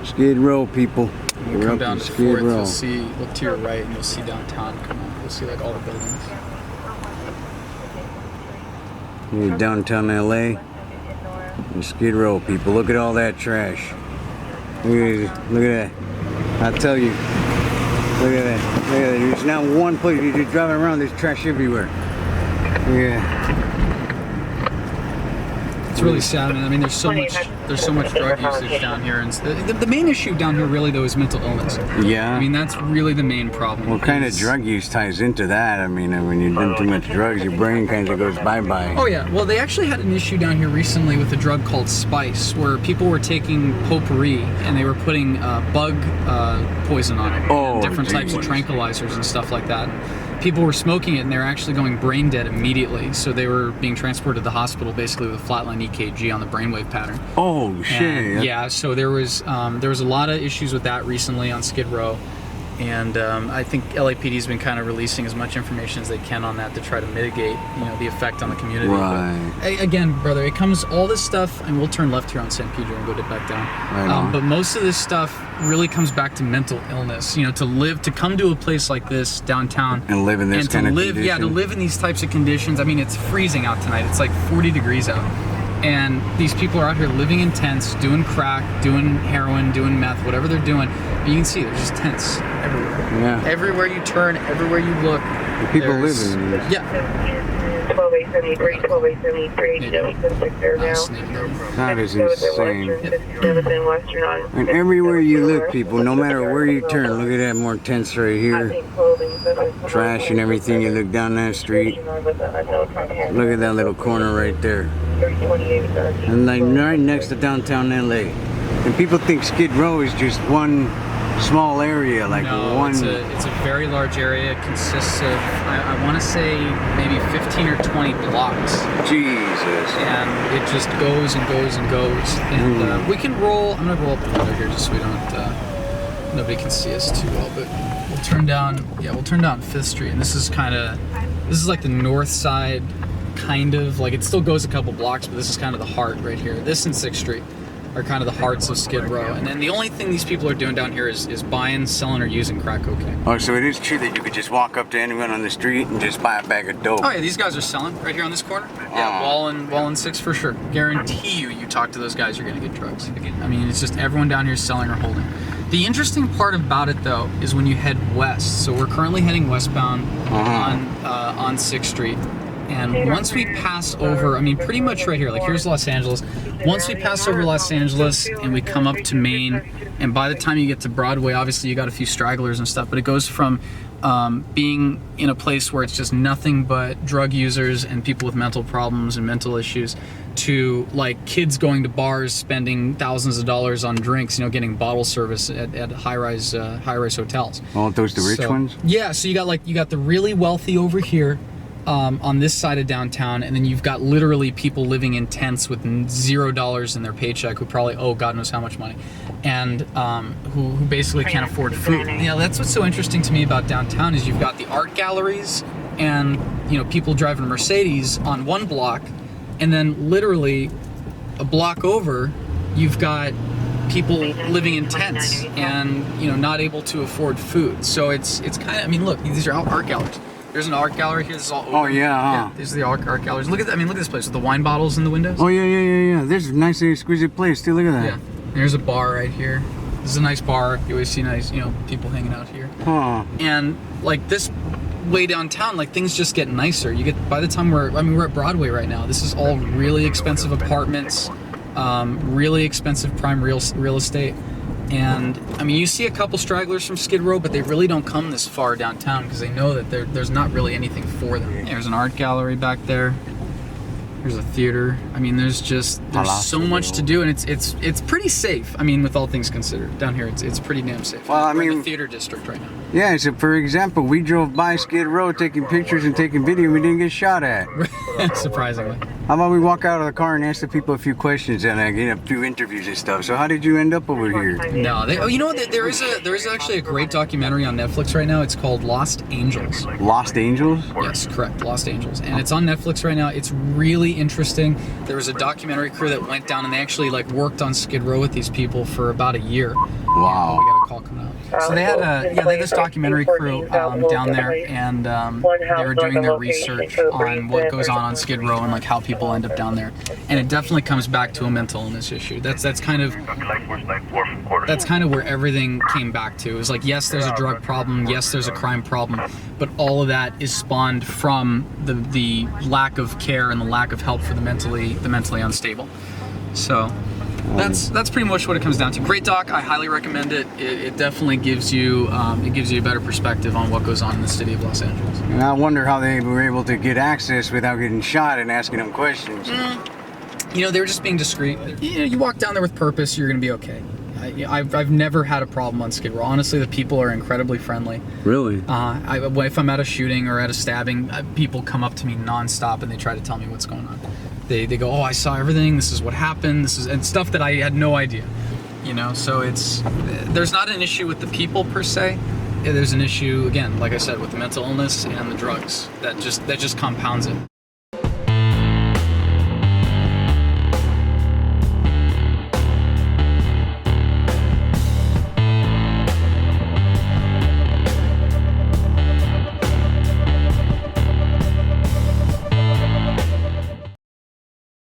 Skid Row, people. We'll come down to 4th, you'll see, look to your right, and you'll see downtown come up. You'll see like all the buildings. Here's downtown LA. And Skid Row, people. Look at all that trash. Look at that. I'll tell you. Look at that. Look at that. There's not one place. You're just driving around, there's trash everywhere. Yeah. It's really sad, man. I mean, there's so much drug usage down here, and the main issue down here really though is mental illness. Yeah. I mean, that's really the main problem. What kind of drug use ties into that? I mean, when you're doing too much drugs, your brain kind of goes bye-bye. Oh yeah. Well, they actually had an issue down here recently with a drug called Spice, where people were taking potpourri and they were putting bug poison on it, and different types of tranquilizers and stuff like that. People were smoking it and they were actually going brain dead immediately. So they were being transported to the hospital basically with a flatline EKG on the brainwave pattern. Oh shit! And, yeah, so there was a lot of issues with that recently on Skid Row, and I think LAPD's been kind of releasing as much information as they can on that to try to mitigate, the effect on the community. Right. But, again, brother, it comes all this stuff, and we'll turn left here on San Pedro and go back down. Right but most of this stuff really comes back to mental illness. To come to a place like this downtown and live in this kind of condition. Yeah, to live in these types of conditions. I mean, it's freezing out tonight. It's like 40 degrees out. And these people are out here living in tents, doing crack, doing heroin, doing meth, whatever they're doing. And you can see there's just tents everywhere. Yeah. Everywhere you turn, everywhere you look. The people live in this. Yeah. 12873, 12873, That is insane. And everywhere you look, people, no matter where you turn, look at that, more tents right here. Trash and everything. You look down that street. Look at that little corner right there. And like right next to downtown LA. And people think Skid Row is just one small area, like one. It's a very large area. It consists of, I want to say, maybe 15 or 20 blocks. Jesus. And it just goes and goes and goes. And we can roll. I'm gonna roll up the window here just so we don't. Nobody can see us too well, but we'll turn down. Yeah, we'll turn down 5th Street, and this is like the north side, kind of like it still goes a couple blocks, but this is kind of the heart right here. This and 6th Street are kind of the hearts of Skid Row. And then the only thing these people are doing down here is buying, selling, or using crack cocaine. Oh, so it is true that you could just walk up to anyone on the street and just buy a bag of dope. Oh yeah, these guys are selling right here on this corner. Yeah, Wall and 6 for sure. Guarantee you talk to those guys, you're gonna get drugs. I mean, it's just everyone down here is selling or holding. The interesting part about it though is when you head west. So we're currently heading westbound on 6th Street. And once we pass over, I mean, pretty much right here, like here's Los Angeles. Once we pass over Los Angeles and we come up to Main, and by the time you get to Broadway, obviously you got a few stragglers and stuff, but it goes from being in a place where it's just nothing but drug users and people with mental problems and mental issues to like kids going to bars, spending thousands of dollars on drinks, getting bottle service at high-rise hotels. Oh, those the rich ones? Yeah, so you got the really wealthy over here. On this side of downtown, and then you've got literally people living in tents with $0 in their paycheck who probably owe God knows how much money, and who basically can't afford food. Yeah, that's what's so interesting to me about downtown is you've got the art galleries and people driving Mercedes on one block, and then literally a block over you've got people living in tents and not able to afford food. So it's kind of, I mean, look, these are art galleries. There's an art gallery here. This is all open. Oh yeah, these are the art galleries. Look at that. I mean, look at this place with the wine bottles in the windows. Oh yeah. There's a nice exquisite place too. Look at that. Yeah. There's a bar right here. This is a nice bar. You always see nice, people hanging out here. Huh. And like this way downtown, like things just get nicer. You get, by the time we're at Broadway right now. This is all really expensive apartments, really expensive prime real estate. And I mean, you see a couple stragglers from Skid Row, but they really don't come this far downtown because they know that there's not really anything for them. There's an art gallery back there. There's a theater. I mean, there's so much to do, and it's pretty safe. I mean, with all things considered, down here it's pretty damn safe. Well, we're in the theater district right now. Yeah, so for example, we drove by Skid Row taking pictures and taking video, and we didn't get shot at. Surprisingly. How about we walk out of the car and ask the people a few questions and get a few interviews and stuff. So how did you end up over here? No, there is actually a great documentary on Netflix right now. It's called Lost Angels. Lost Angels? Yes, correct, Lost Angels, and it's on Netflix right now. It's really interesting. There was a documentary crew that went down and they actually like worked on Skid Row with these people for about a year. Wow. We got a call coming out. So they had this documentary crew down there, and they were doing their research on what goes on Skid Row and like how people end up down there. And it definitely comes back to a mental illness issue. That's kind of where everything came back to. It was like, yes, there's a drug problem, yes, there's a crime problem, but all of that is spawned from the lack of care and the lack of help for the mentally unstable. So that's pretty much what it comes down to. Great doc, I highly recommend it. It definitely gives you a better perspective on what goes on in the city of Los Angeles. And I wonder how they were able to get access without getting shot and asking them questions. You know, they were just being discreet. You know, you walk down there with purpose, you're gonna be okay. I've never had a problem on Skid Row. Honestly, the people are incredibly friendly. Really? If I'm at a shooting or at a stabbing, people come up to me nonstop and they try to tell me what's going on. They go, oh, I saw everything, this is what happened, and stuff that I had no idea. You know, so there's not an issue with the people per se. There's an issue, again, like I said, with the mental illness and the drugs. That just compounds it.